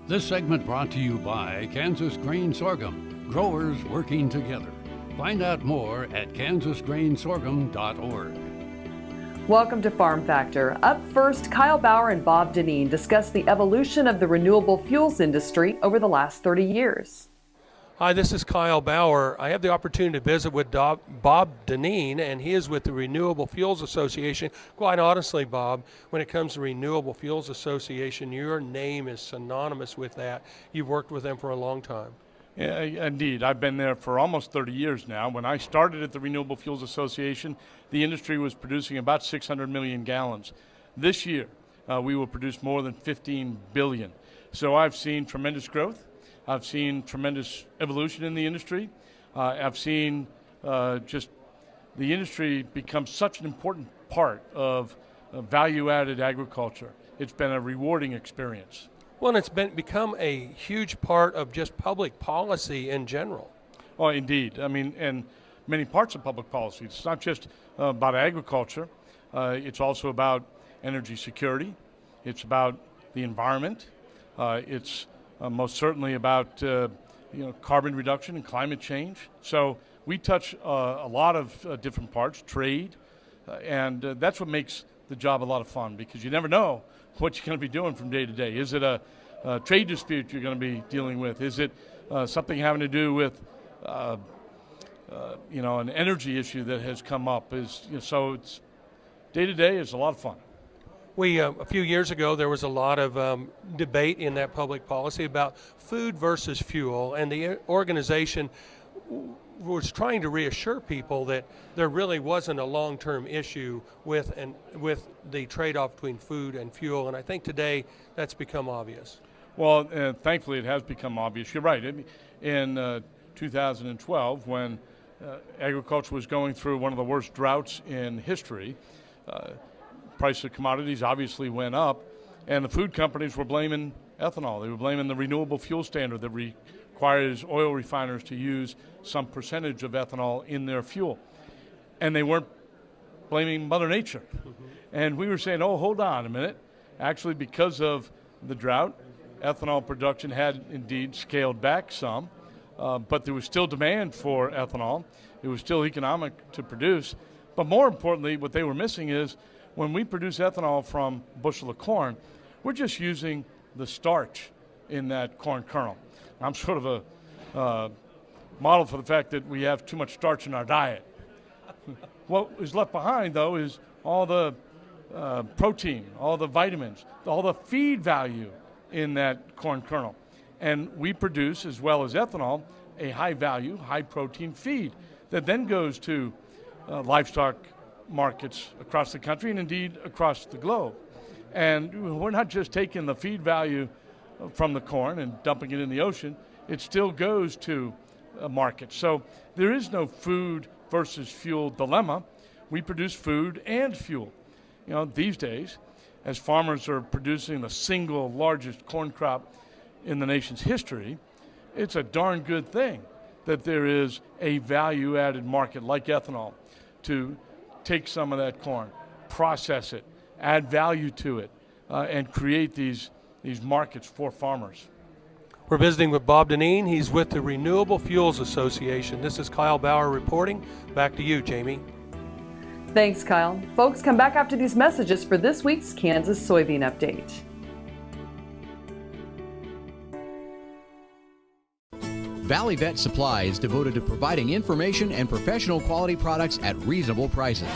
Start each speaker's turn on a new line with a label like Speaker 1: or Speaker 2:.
Speaker 1: This segment brought to you by Kansas Grain Sorghum, growers working together. Find out more at kansasgrainsorghum.org.
Speaker 2: Welcome to Farm Factor. Up first, Kyle Bauer and Bob Dinneen discuss the evolution of the renewable fuels industry over the last 30 years.
Speaker 3: Hi, this is Kyle Bauer. I have the opportunity to visit with Bob Dinneen, and he is with the Renewable Fuels Association. Quite honestly, Bob, when it comes to Renewable Fuels Association, your name is synonymous with that. You've worked with them for a long time.
Speaker 4: Yeah, indeed. I've been there for almost 30 years now. When I started at the Renewable Fuels Association, the industry was producing about 600 million gallons. This year, we will produce more than 15 billion. So I've seen tremendous growth. I've seen tremendous evolution in the industry. I've seen just the industry become such an important part of value-added agriculture. It's been a rewarding experience.
Speaker 3: Well, and it's become a huge part of just public policy in general.
Speaker 4: Well, indeed. I mean, and many parts of public policy. It's not just about agriculture. It's also about energy security. It's about the environment. It's most certainly about carbon reduction and climate change. So we touch a lot of different parts, trade, and that's what makes the job a lot of fun, because you never know what you're going to be doing from day to day. Is it a trade dispute you're going to be dealing with? Is it something having to do with an energy issue that has come up? So it's day to day is a lot of fun.
Speaker 3: A few years ago, there was a lot of debate in that public policy about food versus fuel, and the organization was trying to reassure people that there really wasn't a long-term issue with the trade-off between food and fuel, and I think today that's become obvious.
Speaker 4: Well, thankfully it has become obvious. You're right. In 2012, when agriculture was going through one of the worst droughts in history, price of commodities obviously went up, and the food companies were blaming ethanol. They were blaming the renewable fuel standard that requires oil refiners to use some percentage of ethanol in their fuel. And they weren't blaming Mother Nature. And we were saying, oh, hold on a minute. Actually, because of the drought, ethanol production had indeed scaled back some, but there was still demand for ethanol. It was still economic to produce. But more importantly, what they were missing is when we produce ethanol from a bushel of corn, we're just using the starch in that corn kernel. I'm sort of a model for the fact that we have too much starch in our diet. What is left behind, though, is all the protein, all the vitamins, all the feed value in that corn kernel. And we produce, as well as ethanol, a high-value, high-protein feed that then goes to livestock markets across the country and indeed across the globe. And we're not just taking the feed value from the corn and dumping it in the ocean. It still goes to a market. So there is no food versus fuel dilemma. We produce food and fuel. These days, as farmers are producing the single largest corn crop in the nation's history, it's a darn good thing that there is a value-added market like ethanol to take some of that corn, process it, add value to it, and create these markets for farmers.
Speaker 3: We're visiting with Bob Dinneen. He's with the Renewable Fuels Association. This is Kyle Bauer reporting. Back to you, Jamie.
Speaker 2: Thanks, Kyle. Folks, come back after these messages for this week's Kansas Soybean Update.
Speaker 5: Valley Vet Supply is devoted to providing information and professional quality products at reasonable prices.